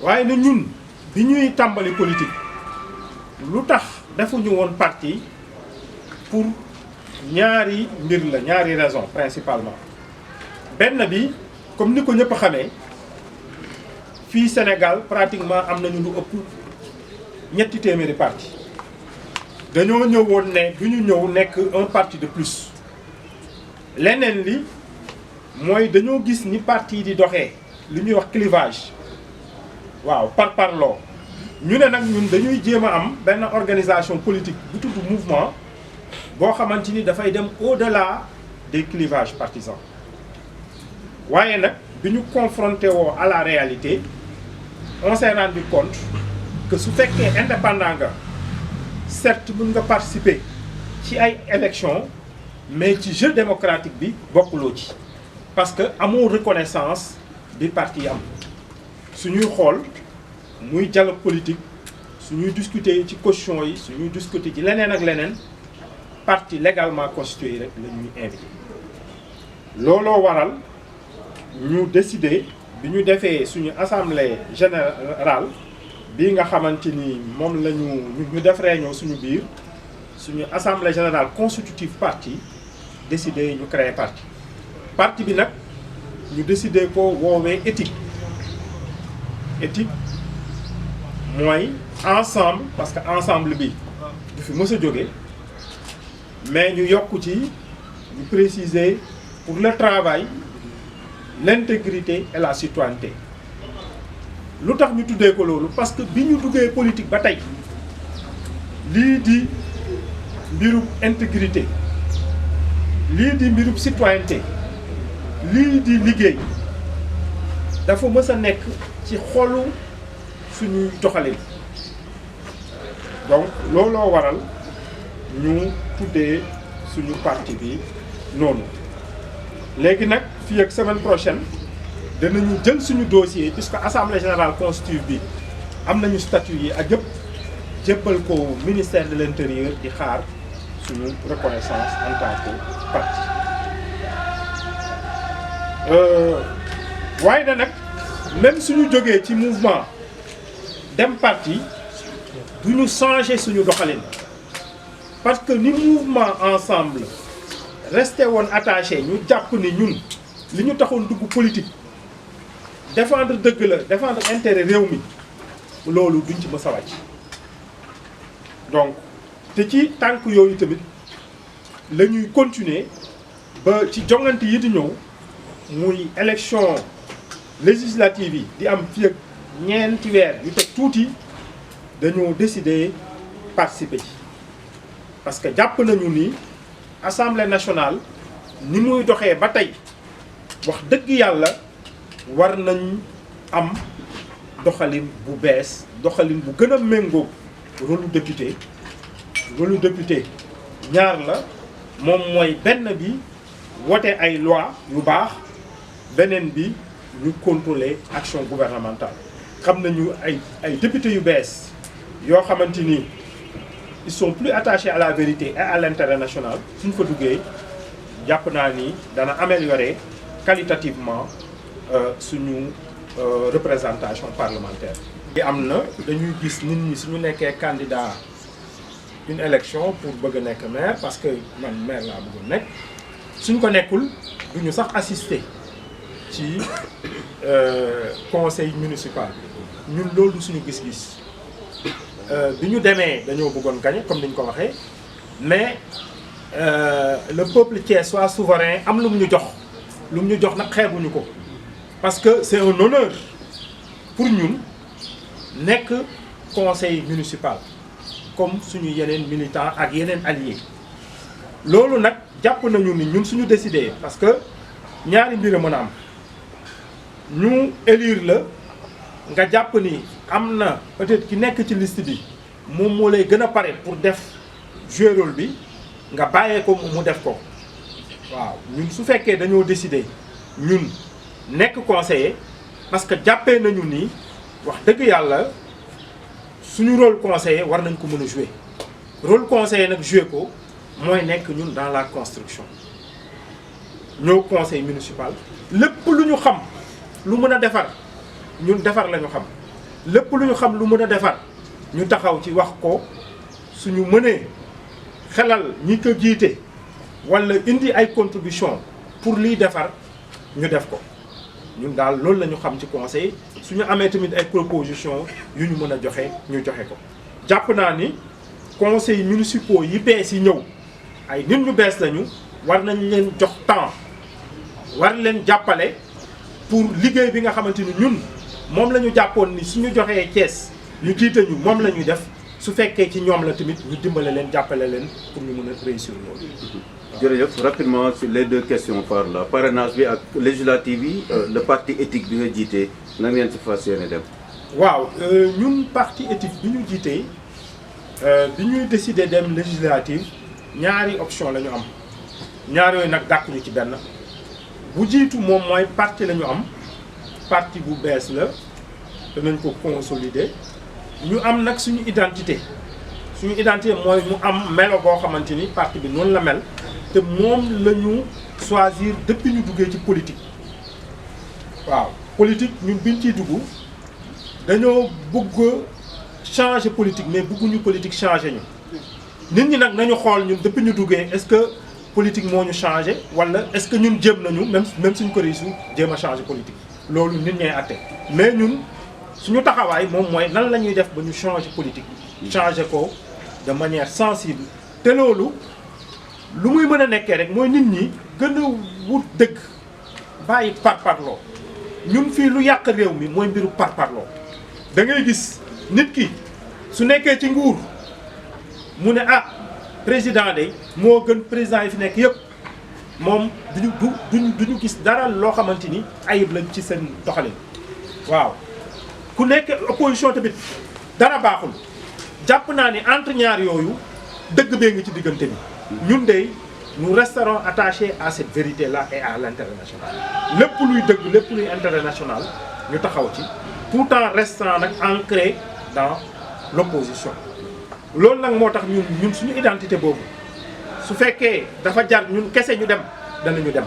waaye na ñun bi ñuy tàmbali politique lu tax defuñu woon parti pour ñaari mbir la ñaari raison principalement benn bi comme ni ko ñëpp xamee fii Sénégal pratiquement am nañu lu ëpp ñetti téeméeri parti dañoo ñëwoon ne du ñu ñëw nekk un parti de plus leneen li mooy dañoo gis ni parti yi di doxee li ñuy wax clivage waaw par parloo ñu ne nag ñun dañuy jéem a am benn organisation politique bu tudd mouvement boo xamante ni dafay dem au-delà des clivages partisans waaye nag bi ñu confronté woo à la réalité on s'est rendu compte que su fekkee indépendant nga certes mën nga participer ci ay élections mais ci jeu démocratique bi bokkuloo ci parce que amoo reconnaissance bi parti yi am suñuy xool muy dialogue politique suñuy discuter ci caution yi suñuy discuter ci leneen ak leneen parti légalement constitué rek la ñuy invité looloo waral ñu décider bi ñu defee suñu assemblée générale bi nga xamante ni moom la ñu def réunion suñu biir suñu assemblée générale constitutive parti décider ñu créer parti bi nag ñu décider ko woowee éthique mooy ensemble parce que ensemble bi du fi mës a jóge mais ñu yokk ci ñu préciser pour le travail l'intégrité et la citoyenneté lu tax ñu tuddee ko loolu parce que bi ñu duggee politique ba tey lii di mbirub intégrité lii di mbirub citoyenneté lii di liggéey dafa mës a nekk ci xolu suñuy doxalin donc looloo waral ñu tuddee suñu parti bi noonu léegi nag fii ak semaine prochaine danañu jël suñu dossier puisque assemblée générale constitutive bi am nañu statut yi ak yëpp jébbal ko ministère de l'intérieur di xaar suñu reconnaissance en tant que parti waaye na nag même suñu jógee ci mouvement dem parti du ñu changer suñu doxalin parce que ni mouvement ensemble resté woon attaché ñu jàpp ni ñun li ñu taxoon dugg politique défendre dëgg la défendre intérêt réew mi loolu duñ ci mës a wàcc donc te ci tànk yooyu tamit la ñuy continuer ba ci jongante yi di ñëw muy élection législative yi di am fii ak ñeenti weer yu teg tuuti dañoo décider participer ci parce que jàpp nañu ni assemblée nationale ni muy doxee ba tey wax dëgg yàlla war nañ am doxalin bu bees doxalin bu gën a méngoo rôle député ñaar la moom mooy benn bi wote ay loi yu baax beneen bi ñu contrôler action gouvernementale xam nañu ay députés yu bees yoo xamante ni ils sont plus attachés à la vérité et à l'intérêt national suñ fa duggee jàpp naa ni dana améliorer qualitativement suñu représentation parlementaire. yi am na dañuy gis nit ñi suñu nekkee candidat une élection pour bëgg a nekk maire parce que man maire laa bëggoon nekk suñ ko nekkul duñu sax assister ci conseil municipal ñun loolu suñu gis-gis bi ñu demee dañoo bëggoon gagner comme ni ñu ko waxee mais le peuple thiessois souverain am lu mu ñu jox nag xeebuñu ko parce que c'est un honneur pour ñun nekk conseil municipal comme suñu yeneen militants ak yeneen alliés loolu nag jàpp nañu ni ñun suñu décidé parce que ñaari mbir a mën a am ñu élire la nga jàpp ni am na peut-être ki nekk ci liste bi moom moo lay gën a pare pour def jouer rôle bi nga bàyyee ko mu def ko waaw ñun su fekkee dañoo décider ñun nekk conseiller parce que jàppee nañu ni wax dëgg yàlla suñu rôle conseiller war nañ ko mën a jouer rôle conseiller nag jouer ko mooy nekk ñun dans la construction ñëw conseil municipal lépp lu ñu xam lu mën a defar ñun defar la ñu xam lépp lu ñu xam lu mën a defar ñu taxaw ci wax ko suñu mënee xelal ñi ko jiite walla indi ay contribution pour liy defar ñu def ko ñun daal loolu la ñu xam ci conseil suñu amee tamit ay proposition yu ñu mën a joxe ñu joxe ko jàpp naa ni conseils municipaux yi bees yi ñëw ay nit ñu bees lañu war nañ leen jox temps war leen jàppale pour liggéey bi nga xamante ni ñun moom la ñu jàppoon ni suñu joxee Thiès ñu jiite ñu moom la ñuy def su fekkee ci ñoom la tamit ñu dimbale leen jàppale leen pour ñu mën a réussir loolu. jërëjëf rapidement sur les deux questions par là parrainage bi ak législative yi le parti éthique bi nga jiitee na ngeen ci fas yéene dem. waaw ñun parti éthique bi ñu jiitee bi ñuy décider dem législative ñaari option la ñu am ñaar yooyu nag dàkkuñu ci benn bu jiitu moom mooy parti la ñu am parti bu bees la danañ ko consolider ñu am nag suñu identité mooy mu am melo boo xamante ni parti bi noonu la mel te moom la ñu choisir depuis ñu duggee ci politique. waaw politique ñun biñ ciy dugg dañoo bëgg changer politique mais bëgguñu politique changer ñu nit ñi nag nañu xool ñun depuis ñu duggee est-ce que politique moo ñu changer walla est-ce que ñun jéem nañu même suñ ko réussir jéem a changer politique loolu nit ñee àtte mais ñun suñu taxawaay moom mooy nan la ñuy def ba ñu changer politique changer ko de manière sensible te loolu lu muy mën a nekkee rek mooy nit ñi gën a wut dëgg bàyyi parparloo ñun fii lu yàq réew mi mooy mbiru parparloo da ngay gis nit ki su nekkee ci nguur mu ne ah président de moo gën président yi fi nekk yëpp moom duñu gis dara loo xamante ni ayib lañ ci seen doxalin. waaw ku nekk opposition tamit dara baaxul jàpp naa ni entre ñaar yooyu dëgg bee ngi ci diggante bi ñun de nous resterons attachés à cette vérité là et à l'intérêt national lépp luy dëgg lépp luy intérêt national ñu taxaw ci tout en restant nag ancré dans l'opposition loolu nag moo tax ñun suñu identité boobu su fekkee dafa jar ñun kese ñu dem danañu dem